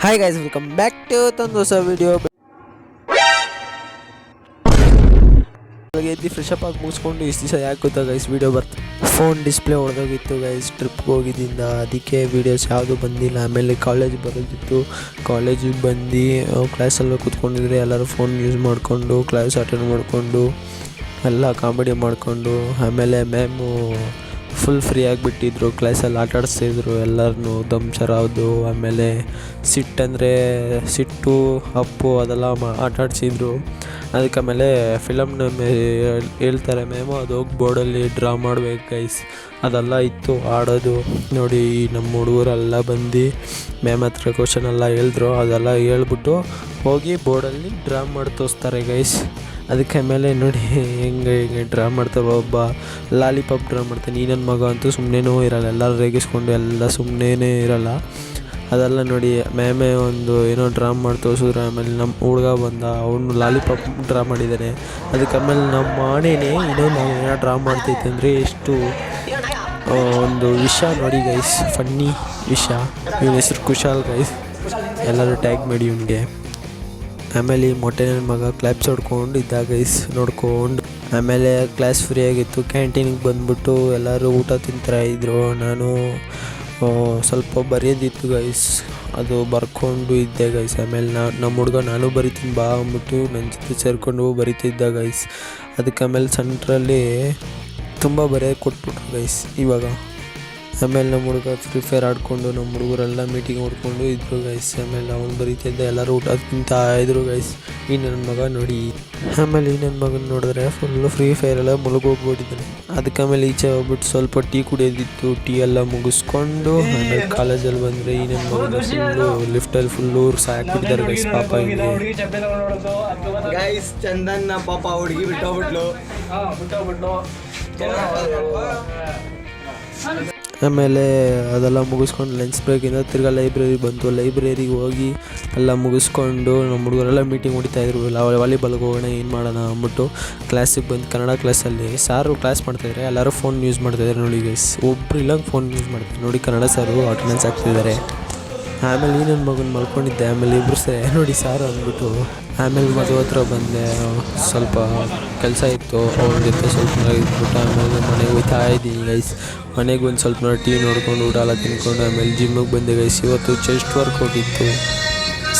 Hi guys, welcome back to ಒಂದು ಹೊಸ video. ಬೆಳಗ್ಗೆ ಎದ್ದು ಫ್ರೆಶ್ ಅಪ್ ಆಗಿ ಮುಗಿಸ್ಕೊಂಡು ಇಷ್ಟು ದಿವಸ ಯಾಕೆ ಗೊತ್ತಾ ಗೈಸ್ ವಿಡಿಯೋ ಬರ್ತಾ ಫೋನ್ ಡಿಸ್ಪ್ಲೇ ಹೊಡೆದೋಗಿತ್ತು ಗೈಸ್ ಟ್ರಿಪ್ಗೆ ಹೋಗಿದ್ದರಿಂದ. ಅದಕ್ಕೆ ವೀಡಿಯೋಸ್ ಯಾವುದೂ ಬಂದಿಲ್ಲ. ಆಮೇಲೆ ಕಾಲೇಜ್ ಬರೋದಿತ್ತು, ಕಾಲೇಜಿಗೆ ಬಂದು ಕ್ಲಾಸಲ್ಲಿ ಕೂತ್ಕೊಂಡಿದ್ರೆ ಎಲ್ಲರೂ ಫೋನ್ ಯೂಸ್ ಮಾಡಿಕೊಂಡು ಕ್ಲಾಸ್ ಅಟೆಂಡ್ ಮಾಡಿಕೊಂಡು ಎಲ್ಲ ಕಾಮಿಡಿ ಮಾಡಿಕೊಂಡು, ಆಮೇಲೆ ಮ್ಯಾಮು ಫುಲ್ ಫ್ರೀ ಆಗಿಬಿಟ್ಟಿದ್ರು, ಕ್ಲಾಸಲ್ಲಿ ಆಟ ಆಡಿಸ್ತಿದ್ರು ಎಲ್ಲರನ್ನೂ ದಂಶರಾವ್ದು. ಆಮೇಲೆ ಸಿಟ್ಟು ಅಪ್ಪು ಅದೆಲ್ಲ ಆಟ ಆಡಿಸಿದ್ರು. ಅದಕ್ಕೆ ಆಮೇಲೆ ಫಿಲಮ್ನ ಹೇಳ್ತಾರೆ ಮ್ಯಾಮು, ಅದು ಹೋಗಿ ಬೋರ್ಡಲ್ಲಿ ಡ್ರಾ ಮಾಡ್ಬೇಕು ಗೈಸ್. ಅದೆಲ್ಲ ಇತ್ತು ಆಡೋದು. ನೋಡಿ ನಮ್ಮ ಹುಡುಗರೆಲ್ಲ ಬಂದು ಮ್ಯಾಮ್ ಹತ್ರ ಕ್ವಶನ್ ಎಲ್ಲ ಹೇಳಿದ್ರು, ಅದೆಲ್ಲ ಹೇಳ್ಬಿಟ್ಟು ಹೋಗಿ ಬೋರ್ಡಲ್ಲಿ ಡ್ರಾ ಮಾಡಿ ತೋರಿಸ್ತಾರೆ ಗೈಸ್. ಅದಕ್ಕೆ ಆಮೇಲೆ ನೋಡಿ ಹೆಂಗೆ ಡ್ರಾ ಮಾಡ್ತಾರೆ. ಒಬ್ಬ ಲಾಲಿಪಾಪ್ ಡ್ರಾ ಮಾಡ್ತಾನೆ, ಈ ನನ್ನ ಮಗ ಅಂತೂ ಸುಮ್ಮನೆನೂ ಇರಲ್ಲ, ಎಲ್ಲರೂ ರೇಗಿಸ್ಕೊಂಡು ಎಲ್ಲ ಸುಮ್ಮನೆ ಇರಲ್ಲ. ಅದೆಲ್ಲ ನೋಡಿ ಮ್ಯಾಮೇ ಒಂದು ಏನೋ ಡ್ರಾ ಮಾಡಿ ತೋರಿಸಿದ್ರು. ಆಮೇಲೆ ನಮ್ಮ ಹುಡುಗ ಬಂದ, ಅವನು ಲಾಲಿಪಾಪ್ ಡ್ರಾ ಮಾಡಿದ್ದಾನೆ. ಅದಕ್ಕೆ ಆಮೇಲೆ ನಮ್ಮ ಆಣೆನೇ ಇನ್ನೊಂದು ಏನೋ ಡ್ರಾ ಮಾಡ್ತೈತೆ ಅಂದರೆ ಎಷ್ಟು ಒಂದು ವಿಷಯ ನೋಡಿ ಗೈಸ್, ಫನ್ನಿ ವಿಷಯ. ಇವನ ಹೆಸ್ರು ಕುಶಾಲ್ ಗೈಸ್, ಎಲ್ಲರೂ ಟ್ಯಾಗ್ ಮಾಡಿ ಇವನಿಗೆ. ಆಮೇಲೆ ಮೊಟ್ಟೆ ನನ್ನ ಮಗ ಕ್ಲಾಪ್ಸ್ ಹೊಡ್ಕೊಂಡು ಇದ್ದ ಗೈಸ್ ನೋಡ್ಕೊಂಡು. ಆಮೇಲೆ ಕ್ಲಾಸ್ ಫ್ರೀ ಆಗಿತ್ತು, ಕ್ಯಾಂಟೀನಿಗೆ ಬಂದುಬಿಟ್ಟು ಎಲ್ಲರೂ ಊಟ ತಿಂತಾಯಿದ್ರು. ನಾನು ಸ್ವಲ್ಪ ಬರೆಯೋದಿತ್ತು ಗೈಸ್, ಅದು ಬರ್ಕೊಂಡು ಇದ್ದೆ ಗೈಸ್. ಆಮೇಲೆ ನಮ್ಮ ಹುಡುಗ ನಾನು ಬರಿತೀನಿ ಬಾ ಅಂದ್ಬಿಟ್ಟು ನನ್ನ ಜೊತೆ ಸೇರಿಕೊಂಡು ಬರಿತಿದ್ದ ಗೈಸ್. ಅದಕ್ಕೆ ಆಮೇಲೆ ಸೆಂಟ್ರಲ್ಲಿ ತುಂಬ ಬರೆಯೋದು ಕೊಟ್ಬಿಟ್ರು ಗೈಸ್ ಇವಾಗ. ಆಮೇಲೆ ನಮ್ಮ ಹುಡುಗ ಫ್ರೀ ಫೈರ್ ಆಡಿಕೊಂಡು ನಮ್ಮ ಹುಡುಗರೆಲ್ಲ ಮೀಟಿಂಗ್ ಹೊಡ್ಕೊಂಡು ಇದ್ರು ಗೈಸ್. ಆಮೇಲೆ ಅವ್ನು ಬರೀತಿದ್ದ, ಎಲ್ಲರೂ ಊಟ ತಿಂತಾಯಿದ್ರು ಗೈಸ್. ಈ ನನ್ನ ಮಗ ನೋಡಿ, ಆಮೇಲೆ ಈ ನನ್ನ ಮಗನ ನೋಡಿದ್ರೆ ಫುಲ್ಲು ಫ್ರೀ ಫೈರೆಲ್ಲ ಮುಳುಗೋಗ್ಬಿಟ್ಟಿದ್ದಾನೆ. ಅದಕ್ಕೆ ಆಮೇಲೆ ಈಚೆ ಹೋಗ್ಬಿಟ್ಟು ಸ್ವಲ್ಪ ಟೀ ಕುಡಿಯೋದಿತ್ತು, ಟೀ ಎಲ್ಲ ಮುಗಿಸ್ಕೊಂಡು ಆಮೇಲೆ ಕಾಲೇಜಲ್ಲಿ ಬಂದರೆ ಈ ನನ್ನ ಮಗನ ಫುಲ್ಲು ಲಿಫ್ಟಲ್ಲಿ ಫುಲ್ಲು ಸಾಕ್ಬಿಟ್ಟಿದ್ದಾರೆ ಗೈಸ್. ಪಾಪ ಗೈಸ್ ಚಂದನ್ ಪಾಪ ಹುಡುಗಿ ಬಿಟ್ಟೋಗ್ಬಿಟ್ಲು. ಆಮೇಲೆ ಅದೆಲ್ಲ ಮುಗಿಸ್ಕೊಂಡು ಲಂಚ್ ಬ್ರೇಕಿಂದ ತಿರ್ಗಾ ಲೈಬ್ರರಿ ಬಂತು. ಲೈಬ್ರರಿಗೆ ಹೋಗಿ ಎಲ್ಲ ಮುಗಿಸ್ಕೊಂಡು ನಮ್ಮ ಹುಡುಗರೆಲ್ಲ ಮೀಟಿಂಗ್ ಹೊಡಿತಾಯಿದ್ರು, ವಾಲಿಬಾಲ್ಗೆ ಹೋಗೋಣ ಏನು ಮಾಡೋಣ ಅಂದ್ಬಿಟ್ಟು. ಕ್ಲಾಸಿಗೆ ಬಂದು ಕನ್ನಡ ಕ್ಲಾಸಲ್ಲಿ ಸಾರು ಕ್ಲಾಸ್ ಮಾಡ್ತಾಯಿದ್ದಾರೆ, ಎಲ್ಲರೂ ಫೋನ್ ಯೂಸ್ ಮಾಡ್ತಾಯಿದ್ದಾರೆ ನೋಡಿ ಗೈಸ್. ಒಬ್ಬರು ಇಲ್ಲ ಫೋನ್ ಯೂಸ್ ಮಾಡ್ತಾರೆ ನೋಡಿ, ಕನ್ನಡ ಸಾರು ಅಟೆಂಡೆನ್ಸ್ ಆಗ್ತಿದ್ದಾರೆ. ಆಮೇಲೆ ಈ ನನ್ನ ಮಗನ ಮಲ್ಕೊಂಡಿದ್ದೆ. ಆಮೇಲೆ ಇಬ್ಬರು ನೋಡಿ ಸಾರು ಅಂದ್ಬಿಟ್ಟು. ಆಮೇಲೆ ಮದುವೆ ಹತ್ರ ಬಂದೆ, ಸ್ವಲ್ಪ ಕೆಲಸ ಇತ್ತು, ಅವ್ರ ಜೊತೆ ಸ್ವಲ್ಪ ಇದ್ಬಿಟ್ಟು ಆಮೇಲೆ ಮನೆಗೆ ಹೋಗ್ತಾ ಇದ್ದೀನಿ ಗೈಸ್. ಮನೆಗೆ ಒಂದು ಸ್ವಲ್ಪ ಟೀ ನೋಡ್ಕೊಂಡು ಊಟ ಎಲ್ಲ ತಿನ್ಕೊಂಡು ಆಮೇಲೆ ಜಿಮ್ಮಿಗೆ ಬಂದೆ ಗೈಸ್. ಇವತ್ತು ಚೆಸ್ಟ್ ವರ್ಕೌಟ್ ಇತ್ತು,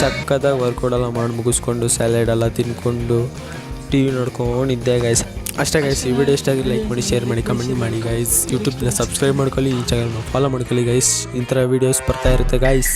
ಸಕ್ಕತ್ತಾಗಿ ವರ್ಕೌಟ್ ಎಲ್ಲ ಮಾಡಿ ಮುಗಿಸ್ಕೊಂಡು ಸ್ಯಾಲೆಡ್ ಎಲ್ಲ ತಿನ್ಕೊಂಡು ಟಿ ವಿ ನೋಡ್ಕೊಂಡಿದ್ದೆ ಗೈಸ್. ಅಷ್ಟೇ ಗೈಸ್. ಈ ವಿಡಿಯೋ ಇಷ್ಟ ಆಗಿ ಲೈಕ್ ಮಾಡಿ, ಶೇರ್ ಮಾಡಿ, ಕಮೆಂಟ್ ಮಾಡಿ ಗೈಸ್. ಯೂಟ್ಯೂಬ್ನ ಸಬ್ಸ್ಕ್ರೈಬ್ ಮಾಡ್ಕೊಳ್ಳಿ, ಇನ್ಸ್ಟಾಗ್ರಾಮ್ನ ಫಾಲೋ ಮಾಡ್ಕೊಳ್ಳಿ ಗೈಸ್. ಈ ಥರ ವೀಡಿಯೋಸ್ ಬರ್ತಾ ಇರುತ್ತೆ ಗೈಸ್.